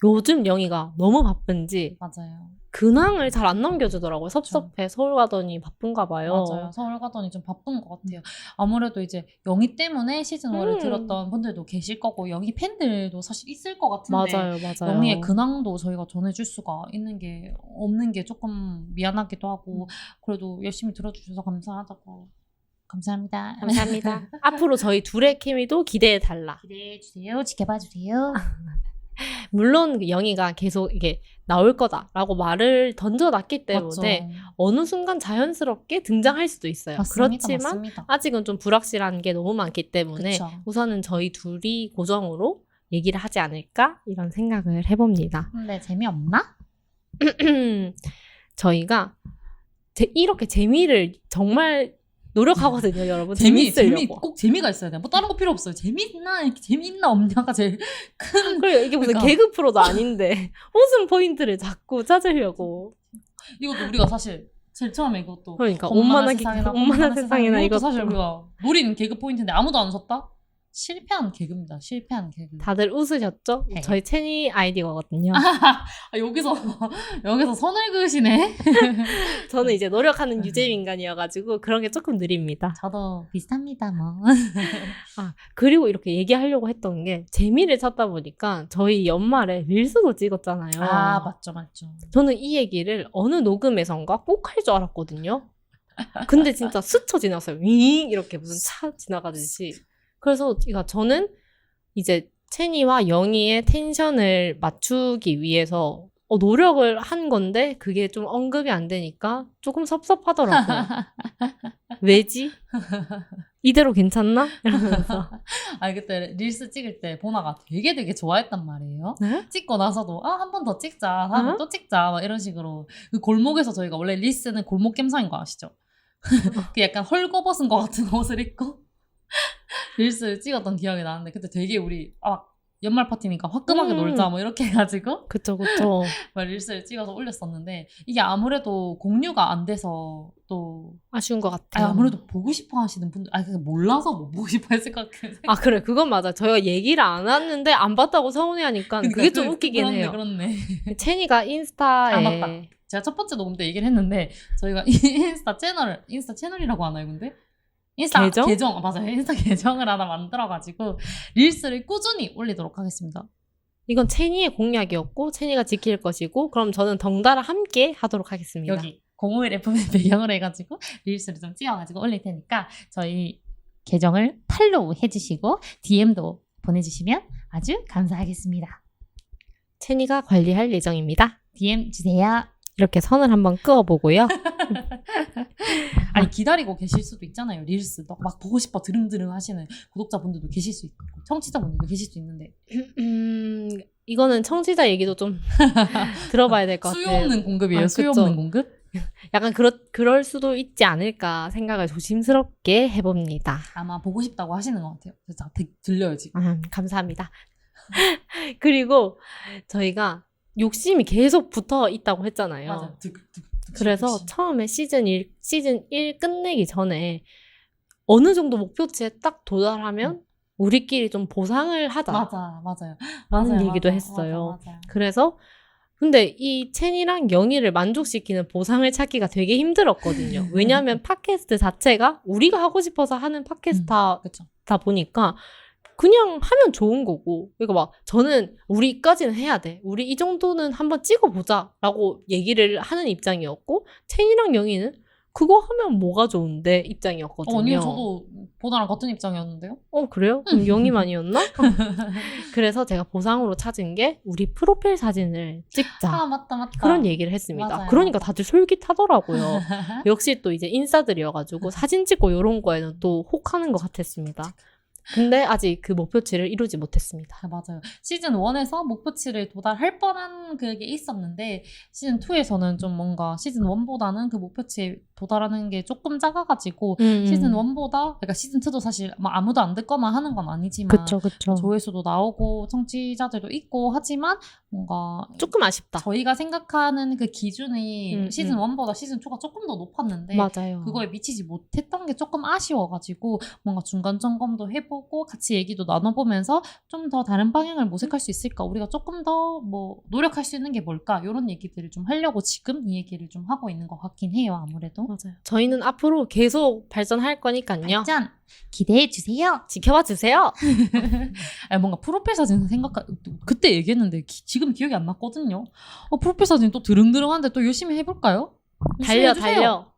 요즘 영희가 너무 바쁜지 맞아요. 근황을 잘 안 남겨주더라고요. 섭섭해. 서울 가더니 바쁜가 봐요. 맞아요. 서울 가더니 좀 바쁜 것 같아요. 아무래도 이제 영희 때문에 시즌 1을 들었던 분들도 계실 거고 영희 팬들도 사실 있을 것 같은데 맞아요. 맞아요. 영희의 근황도 저희가 전해줄 수가 없는 게 조금 미안하기도 하고 그래도 열심히 들어주셔서 감사하다고. 감사합니다. 감사합니다. 앞으로 저희 둘의 케미도 기대해달라. 기대해주세요. 지켜봐주세요. 물론 영희가 계속 이게 나올 거다라고 말을 던져놨기 때문에 맞죠. 어느 순간 자연스럽게 등장할 수도 있어요. 맞습니다. 그렇지만 맞습니다. 아직은 좀 불확실한 게 너무 많기 때문에 그쵸. 우선은 저희 둘이 고정으로 얘기를 하지 않을까 이런 생각을 해봅니다. 근데 재미없나? 저희가 이렇게 재미를 정말 노력하거든요, 여러분. 재밌으려고. 꼭 재미가 있어야 돼. 뭐 다른 거 필요 없어요. 재미있나 없냐가 제일 큰. 그래요. 이게 무슨 그러니까. 개그 프로도 아닌데 웃음 포인트를 자꾸 찾으려고. 이것도 우리가 사실 제일 처음에 이것도 그러니까 온만한 온만한 세상이나 이것도 이것도 사실 우리가 노린 개그 포인트인데 아무도 안 웃었다? 실패한 개그입니다. 실패한 개그. 다들 웃으셨죠? 네. 저희 채니 아이디어거든요. 여기서 선을 그으시네. 저는 이제 노력하는 유잼 인간이어가지고 그런 게 조금 느립니다. 저도 비슷합니다, 뭐. 그리고 이렇게 얘기하려고 했던 게 재미를 찾다 보니까 저희 연말에 릴스도 찍었잖아요. 맞죠. 저는 이 얘기를 어느 녹음에선가 꼭 할 줄 알았거든요. 근데 진짜 스쳐 지나갔어요. 윙 이렇게 무슨 차 지나가듯이. 그래서 저는 이제 채니와 영희의 텐션을 맞추기 위해서 노력을 한 건데 그게 좀 언급이 안 되니까 조금 섭섭하더라고요. 왜지? 이대로 괜찮나? 이러면서. 그때 릴스 찍을 때 보나가 되게 좋아했단 말이에요. 네? 찍고 나서도 한 번 더 찍자, 다음에 또 찍자 막 이런 식으로 그 골목에서 저희가 원래 릴스는 골목 감성인 거 아시죠? 그 약간 헐거벗은 것 같은 옷을 입고 릴스를 찍었던 기억이 나는데 그때 되게 우리 연말 파티니까 화끈하게 놀자 뭐 이렇게 해가지고 그쵸. 막 릴스를 찍어서 올렸었는데 이게 아무래도 공유가 안 돼서 또 아쉬운 것 같아요. 아무래도 보고 싶어 하시는 분들 그냥 몰라서 못 보고 싶어 했을 것 같아요. 그래 그건 맞아. 저희가 얘기를 안 했는데 안 봤다고 서운해하니까 그게 좀 웃기긴 해요. 그렇네. 채니가 인스타에 맞다. 제가 첫 번째 녹음 때 얘기를 했는데 저희가 인스타 채널이라고 하나요 근데? 인스타 계정? 맞아요. 인스타 계정을 하나 만들어가지고 릴스를 꾸준히 올리도록 하겠습니다. 이건 채니의 공약이었고 채니가 지킬 것이고 그럼 저는 덩달아 함께 하도록 하겠습니다. 여기 051FM의 배경으로 해가지고 릴스를 좀 찍어가지고 올릴 테니까 저희 계정을 팔로우 해주시고 DM도 보내주시면 아주 감사하겠습니다. 채니가 관리할 예정입니다. DM 주세요. 이렇게 선을 한번 그어보고요. 기다리고 계실 수도 있잖아요. 릴스 막 보고 싶어 드릉드릉 하시는 구독자분들도 계실 수 있고 청취자분들도 계실 수 있는데 이거는 청취자 얘기도 좀 들어봐야 될 것 같아요. 수요 없는 공급이에요. 아, 수요 그쵸. 없는 공급? 약간 그럴 수도 있지 않을까 생각을 조심스럽게 해봅니다. 아마 보고 싶다고 하시는 것 같아요. 진짜 들려요 지금. 감사합니다. 그리고 저희가 욕심이 계속 붙어 있다고 했잖아요. 맞아요. 그래서 처음에 시즌 1 끝내기 전에 어느 정도 목표치에 딱 도달하면 우리끼리 좀 보상을 하자. 맞아요. 라는 얘기도 했어요. 맞아요. 그래서 근데 이 첸이랑 영희를 만족시키는 보상을 찾기가 되게 힘들었거든요. 왜냐하면 팟캐스트 자체가 우리가 하고 싶어서 하는 팟캐스트다 그쵸. 보니까 그냥 하면 좋은 거고. 그러니까 막 저는 우리까지는 해야 돼. 우리 이 정도는 한번 찍어보자라고 얘기를 하는 입장이었고 첸이랑 영희는 그거 하면 뭐가 좋은데 입장이었거든요. 아니요, 저도 보나랑 같은 입장이었는데요. 그래요? 그럼 영희만이었나? 그래서 제가 보상으로 찾은 게 우리 프로필 사진을 찍자. 아, 맞다. 그런 얘기를 했습니다. 맞아요. 그러니까 다들 솔깃하더라고요. 역시 또 이제 인싸들이어가지고 사진 찍고 이런 거에는 또 혹하는 것 같았습니다. 근데 아직 그 목표치를 이루지 못했습니다. 맞아요. 시즌 1에서 목표치를 도달할 뻔한 그게 있었는데 시즌 2에서는 좀 뭔가 시즌 1보다는 그 목표치에 도달하는 게 조금 작아가지고 시즌 1보다 그러니까 시즌 2도 사실 뭐 아무도 안 듣거나 하는 건 아니지만 그쵸. 조회수도 나오고 청취자들도 있고 하지만 뭔가 조금 아쉽다. 저희가 생각하는 그 기준이 시즌 1보다 시즌 2가 조금 더 높았는데 맞아요. 그거에 미치지 못했던 게 조금 아쉬워가지고 뭔가 중간 점검도 해보고 같이 얘기도 나눠보면서 좀 더 다른 방향을 모색할 수 있을까, 우리가 조금 더 뭐 노력할 수 있는 게 뭘까, 이런 얘기들을 좀 하려고 지금 이 얘기를 좀 하고 있는 것 같긴 해요. 아무래도 맞아요. 저희는 앞으로 계속 발전할 거니까요. 짠! 기대해 주세요. 지켜봐 주세요. 뭔가 프로필 사진 그때 얘기했는데 지금 기억이 안 났거든요. 프로필 사진 또 드릉드릉한데 또 열심히 해볼까요? 열심히 해주세요.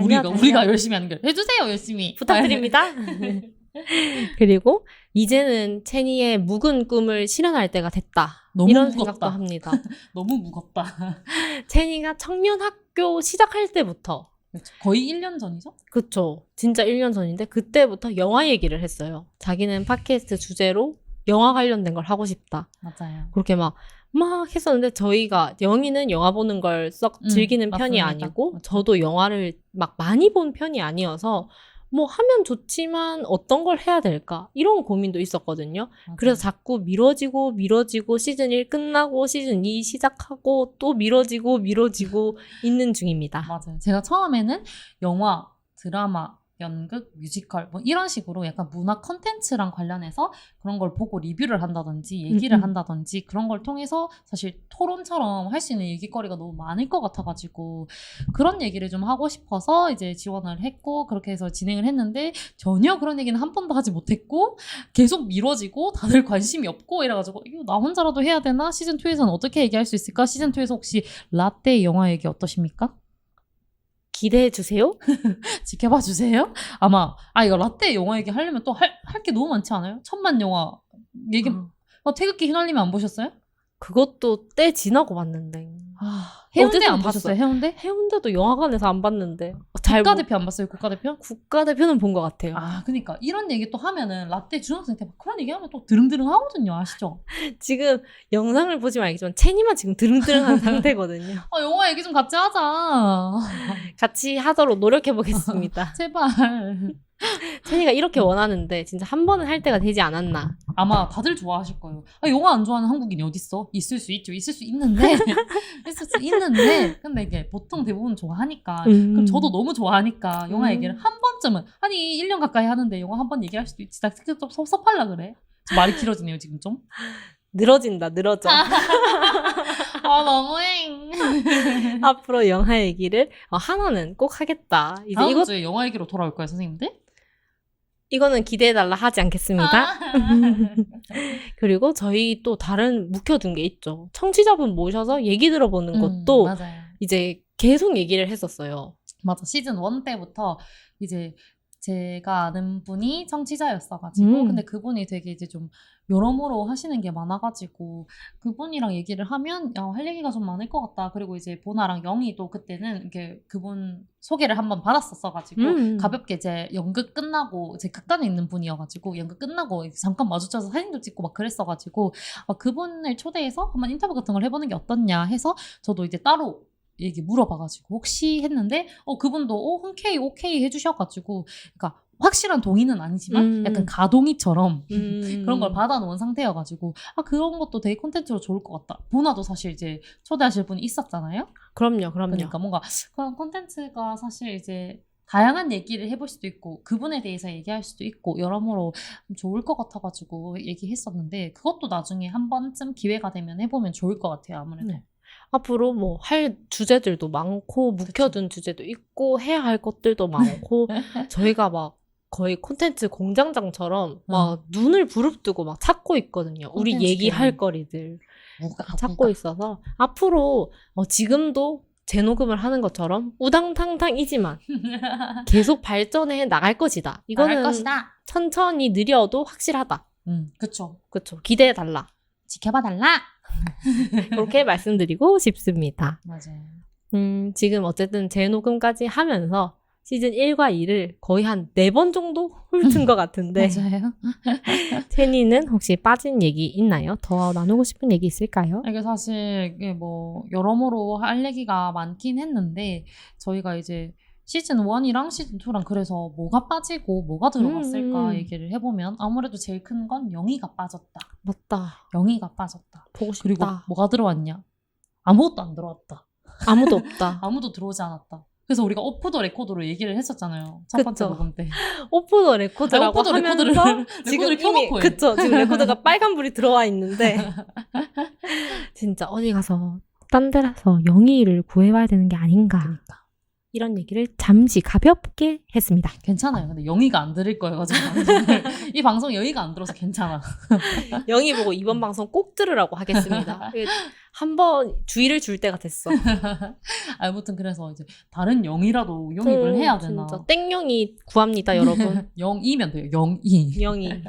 우리가 열심히 하는 걸 해주세요. 열심히 부탁드립니다. 그리고 이제는 체니의 묵은 꿈을 실현할 때가 됐다. 너무 이런 무겁다. 생각도 합니다. 너무 무겁다. 체니가 청년학교 시작할 때부터 거의 1년 전이죠? 그쵸. 진짜 1년 전인데 그때부터 영화 얘기를 했어요. 자기는 팟캐스트 주제로 영화 관련된 걸 하고 싶다. 맞아요. 그렇게 막 했었는데 저희가 영희는 영화 보는 걸 썩 즐기는 편이 맞습니다. 아니고 맞죠. 저도 영화를 막 많이 본 편이 아니어서 뭐 하면 좋지만 어떤 걸 해야 될까 이런 고민도 있었거든요. 맞아요. 그래서 자꾸 미뤄지고 시즌 1 끝나고 시즌 2 시작하고 또 미뤄지고 있는 중입니다. 맞아요. 제가 처음에는 영화, 드라마, 연극, 뮤지컬 뭐 이런 식으로 약간 문화 컨텐츠랑 관련해서 그런 걸 보고 리뷰를 한다든지 얘기를 한다든지 그런 걸 통해서 사실 토론처럼 할 수 있는 얘기거리가 너무 많을 것 같아가지고 그런 얘기를 좀 하고 싶어서 이제 지원을 했고 그렇게 해서 진행을 했는데 전혀 그런 얘기는 한 번도 하지 못했고 계속 미뤄지고 다들 관심이 없고 이래가지고 이거 나 혼자라도 해야 되나? 시즌2에서는 어떻게 얘기할 수 있을까? 시즌2에서 혹시 라떼 영화 얘기 어떠십니까? 기대해 주세요. 지켜봐 주세요. 아마 이거 라떼 영화 얘기 하려면 또 할 게 너무 많지 않아요? 천만 영화 얘기 태극기 휘날리면 안 보셨어요? 그것도 때 지나고 봤는데. 해운대 어디서 안 보셨어요? 해운대? 해운대도 영화관에서 안 봤는데. 국가대표 안 봤어요? 국가대표? 국가대표는 본 것 같아요. 그러니까 이런 얘기 또 하면은 라떼 중학생 때 막 그런 얘기 하면 또 드릉드릉 하거든요. 아시죠? 지금 영상을 보시면 알겠지만 체니만 지금 드릉드릉한 상태거든요. 영화 얘기 좀 같이 하자. 같이 하도록 노력해 보겠습니다. 제발. 체니가 이렇게 원하는데 진짜 한 번은 할 때가 되지 않았나. 아마 다들 좋아하실 거예요. 영화 안 좋아하는 한국인이 어딨어? 있을 수 있죠. 있을 수 있는데 근데 이게 보통 대부분 좋아하니까 그럼 저도 너무 좋아하니까 영화 얘기를 한 번쯤은 1년 가까이 하는데 영화 한 번 얘기할 수도 있지. 나 좀 섭섭하려 그래. 말이 길어지네요 지금 좀. 늘어져. 너무해. 앞으로 영화 얘기를 하나는 꼭 하겠다. 이제 다음 주에 영화 얘기로 돌아올 거예요 선생님들? 이거는 기대해달라 하지 않겠습니다. 그리고 저희 또 다른 묵혀둔 게 있죠. 청취자분 모셔서 얘기 들어보는 것도 맞아요. 이제 계속 얘기를 했었어요. 맞아. 시즌 1 때부터 이제 제가 아는 분이 청취자였어가지고 근데 그분이 되게 이제 좀 여러모로 하시는 게 많아가지고 그분이랑 얘기를 하면 야, 할 얘기가 좀 많을 것 같다. 그리고 이제 보나랑 영희도 그때는 이렇게 그분 소개를 한번 받았었어가지고 가볍게 이제 연극 끝나고 제 극단에 있는 분이어가지고 연극 끝나고 잠깐 마주쳐서 사진도 찍고 막 그랬어가지고 그분을 초대해서 한번 인터뷰 같은 걸 해보는 게 어떻냐 해서 저도 이제 따로 얘기 물어봐가지고 혹시 했는데 그분도 흔쾌히 오케이 해주셔가지고 그러니까 확실한 동의는 아니지만 약간 가동의처럼 그런 걸 받아놓은 상태여가지고 그런 것도 되게 콘텐츠로 좋을 것 같다. 보나도 사실 이제 초대하실 분이 있었잖아요. 그럼요. 그러니까 뭔가 그런 콘텐츠가 사실 이제 다양한 얘기를 해볼 수도 있고 그분에 대해서 얘기할 수도 있고 여러모로 좋을 것 같아가지고 얘기했었는데 그것도 나중에 한 번쯤 기회가 되면 해보면 좋을 것 같아요. 아무래도. 네. 앞으로 뭐 할 주제들도 많고 묵혀둔 주제도 있고 해야 할 것들도 많고 저희가 막 거의 콘텐츠 공장장처럼 막 눈을 부릅뜨고 막 찾고 있거든요. 우리 얘기할 거리들 찾고 있어서 앞으로 지금도 재녹음을 하는 것처럼 우당탕탕이지만 계속 발전해 나갈 것이다. 이거는 나갈 것이다. 천천히 느려도 확실하다. 그쵸. 기대해달라. 지켜봐달라. 그렇게 말씀드리고 싶습니다. 맞아요. 지금 어쨌든 재녹음까지 하면서 시즌 1과 2를 거의 한 4번 정도 훑은 것 같은데 맞아요. 채니는 혹시 빠진 얘기 있나요? 더 나누고 싶은 얘기 있을까요? 이게 사실 이게 뭐 여러모로 할 얘기가 많긴 했는데 저희가 이제 시즌 1이랑 시즌 2랑 그래서 뭐가 빠지고 뭐가 들어갔을까 얘기를 해보면 아무래도 제일 큰 건 영희가 빠졌다. 맞다. 영희가 빠졌다. 보고 싶다. 그리고 뭐가 들어왔냐? 아무것도 안 들어왔다. 아무도 없다. 아무도 들어오지 않았다. 그래서 우리가 오프 더 레코드로 얘기를 했었잖아요. 첫 번째 녹음 때. 오프 더 레코드라고 오프 더 하면서 레코드를 켜놓고 해. 그쵸. 지금 레코드가 빨간불이 들어와 있는데 진짜 어디 가서 딴 데라서 영희를 구해와야 되는 게 아닌가. 그러니까. 이런 얘기를 잠시 가볍게 했습니다. 괜찮아요. 근데 영희가 안 들을 거예요. 가지고 이 방송 영희가 안 들어서 괜찮아. 영희 보고 이번 방송 꼭 들으라고 하겠습니다. 한번 주의를 줄 때가 됐어. 아무튼 그래서 이제 다른 영희라도 영입을 해야 되나. 진짜 땡영이 구합니다, 여러분. 영이면 돼요. 영희. 영희.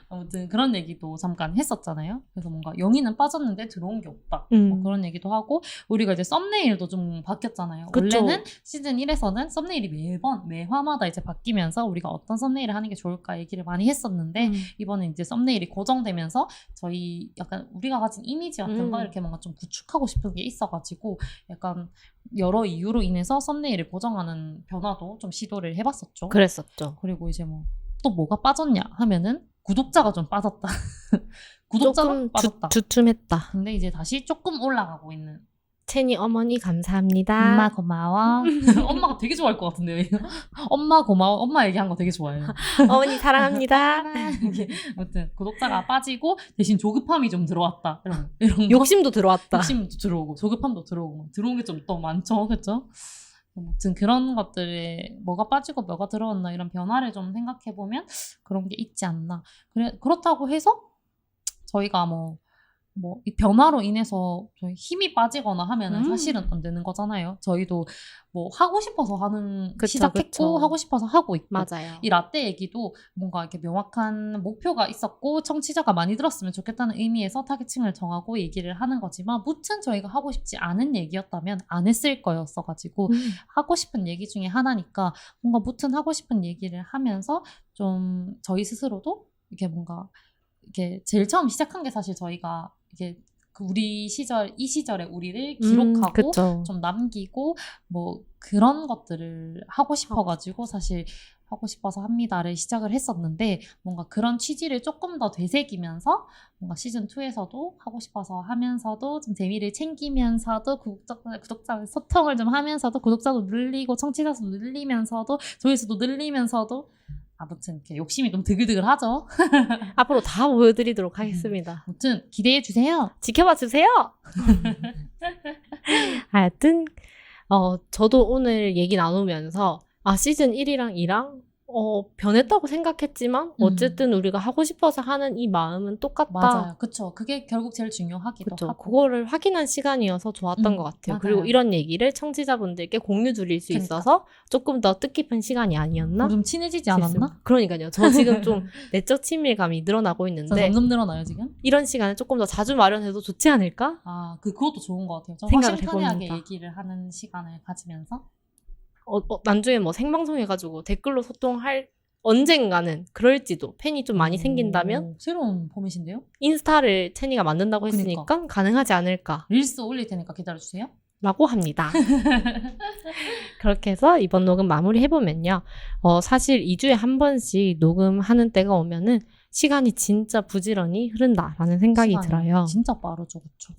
아무튼 그런 얘기도 잠깐 했었잖아요. 그래서 뭔가 영희는 빠졌는데 들어온 게 없다. 뭐 그런 얘기도 하고 우리가 이제 썸네일도 좀 바뀌었잖아요. 그쵸. 원래는 시즌 1에서는 썸네일이 매화마다 이제 바뀌면서 우리가 어떤 썸네일을 하는 게 좋을까 얘기를 많이 했었는데 이번에 이제 썸네일이 고정되면서 저희 약간 우리가 가진 이미지 같은 거 이렇게 뭔가 좀 구축하고 싶은 게 있어가지고 약간 여러 이유로 인해서 썸네일을 고정하는 변화도 좀 시도를 해봤었죠. 그랬었죠. 그리고 이제 뭐 또 뭐가 빠졌냐 하면은 구독자가 좀 빠졌다. 구독자가 조금 빠졌다. 주춤했다. 근데 이제 다시 조금 올라가고 있는. 채니 어머니 감사합니다. 엄마 고마워. 엄마가 되게 좋아할 것 같은데요. 엄마 고마워. 엄마 얘기한 거 되게 좋아해요. 어머니 사랑합니다. 아무튼 구독자가 빠지고 대신 조급함이 좀 들어왔다. 이런 거. 욕심도 들어왔다. 욕심도 들어오고 조급함도 들어오고 들어온 게 좀 더 많죠. 그렇죠? 아무튼 그런 것들에 뭐가 빠지고 뭐가 들어왔나 이런 변화를 좀 생각해보면 그런 게 있지 않나. 그렇다고 해서 저희가 이 변화로 인해서 저희 힘이 빠지거나 하면은 사실은 안 되는 거잖아요. 저희도 뭐 하고 싶어서 시작했고 하고 싶어서 하고 있고. 맞아요. 이 라떼 얘기도 뭔가 이렇게 명확한 목표가 있었고 청취자가 많이 들었으면 좋겠다는 의미에서 타겟층을 정하고 얘기를 하는 거지만 무튼 저희가 하고 싶지 않은 얘기였다면 안 했을 거였어가지고 하고 싶은 얘기 중에 하나니까 뭔가 무튼 하고 싶은 얘기를 하면서 좀 저희 스스로도 이렇게 뭔가 이렇게 제일 처음 시작한 게 사실 저희가 이게 이 시절의 우리를 기록하고 좀 남기고 뭐 그런 것들을 하고 싶어가지고 사실 하고 싶어서 합니다를 시작을 했었는데 뭔가 그런 취지를 조금 더 되새기면서 뭔가 시즌 2에서도 하고 싶어서 하면서도 좀 재미를 챙기면서도 구독자 소통을 좀 하면서도 구독자도 늘리고 청취자도 늘리면서도 조회수도 늘리면서도 아무튼 이렇게 욕심이 좀 드글드글하죠. 앞으로 다 보여드리도록 하겠습니다. 아무튼 기대해주세요. 지켜봐 주세요. 하여튼 저도 오늘 얘기 나누면서 시즌 1이랑 2랑 변했다고 생각했지만 어쨌든 우리가 하고 싶어서 하는 이 마음은 똑같다. 맞아요. 그쵸. 그게 결국 제일 중요하기도 그쵸. 하고. 그거를 확인한 시간이어서 좋았던 것 같아요. 맞아요. 그리고 이런 얘기를 청취자분들께 공유 드릴 수 그러니까. 있어서 조금 더 뜻깊은 시간이 아니었나? 좀 친해지지 않았나? 싶습니다. 그러니까요. 저 지금 좀 내적 친밀감이 늘어나고 저 있는데 점점 늘어나요 지금? 이런 시간을 조금 더 자주 마련해도 좋지 않을까? 그것도 좋은 것 같아요. 좀 생각을 허심탄회하게 해봅니다. 얘기를 하는 시간을 가지면서 나중에 뭐 생방송 해가지고 댓글로 소통할 언젠가는 그럴지도 팬이 좀 많이 생긴다면 새로운 포맷인데요? 인스타를 채니가 만든다고 했으니까 가능하지 않을까 릴스 올릴 테니까 기다려주세요. 라고 합니다. 그렇게 해서 이번 녹음 마무리 해보면요. 사실 2주에 한 번씩 녹음하는 때가 오면은 시간이 진짜 부지런히 흐른다라는 생각이 시간이 들어요. 진짜 빠르죠. 그쵸?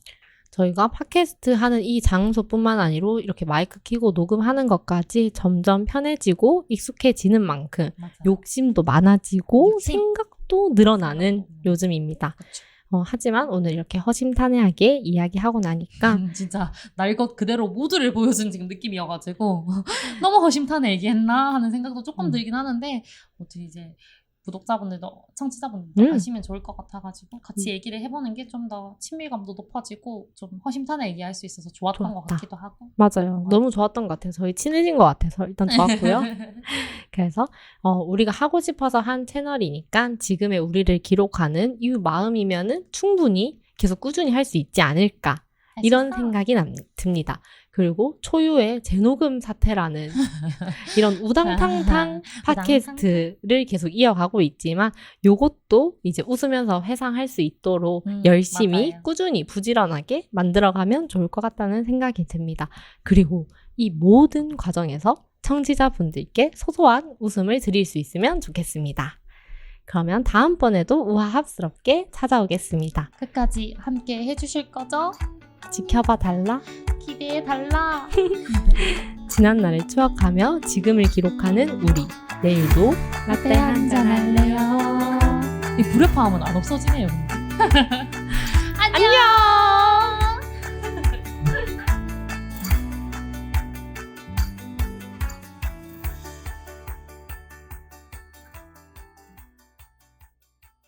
저희가 팟캐스트 하는 이 장소뿐만 아니로 이렇게 마이크 켜고 녹음하는 것까지 점점 편해지고 익숙해지는 만큼 맞아요. 욕심도 많아지고 욕심. 생각도 늘어나는 생각도. 요즘입니다. 그쵸. 하지만 오늘 이렇게 허심탄회하게 이야기하고 나니까 진짜 날 것 그대로 모두를 보여준 지금 느낌이어가지고 너무 허심탄회 얘기했나 하는 생각도 조금 들긴 하는데 어떻게 이제 구독자분들도 청취자분들도 아시면 좋을 것 같아가지고 같이 얘기를 해보는 게 좀 더 친밀감도 높아지고 좀 허심탄회 얘기할 수 있어서 좋았던 것 좋았다. 같기도 하고. 맞아요. 너무 좋았던 것 같아요. 저희 친해진 것 같아서 일단 좋았고요. 그래서 우리가 하고 싶어서 한 채널이니까 지금의 우리를 기록하는 이 마음이면은 충분히 계속 꾸준히 할 수 있지 않을까 이런 생각이 듭니다. 그리고 초유의 재녹음 사태라는 이런 우당탕탕 팟캐스트를 계속 이어가고 있지만 요것도 이제 웃으면서 회상할 수 있도록 열심히 맞아요. 꾸준히 부지런하게 만들어가면 좋을 것 같다는 생각이 듭니다. 그리고 이 모든 과정에서 청취자분들께 소소한 웃음을 드릴 수 있으면 좋겠습니다. 그러면 다음번에도 우아합스럽게 찾아오겠습니다. 끝까지 함께 해주실 거죠? 지켜봐 달라. 기대해 달라. 지난날을 추억하며 지금을 기록하는 우리. 내일도 라떼 한잔 할래요. 이 불협화음은 안 없어지네요. 안녕!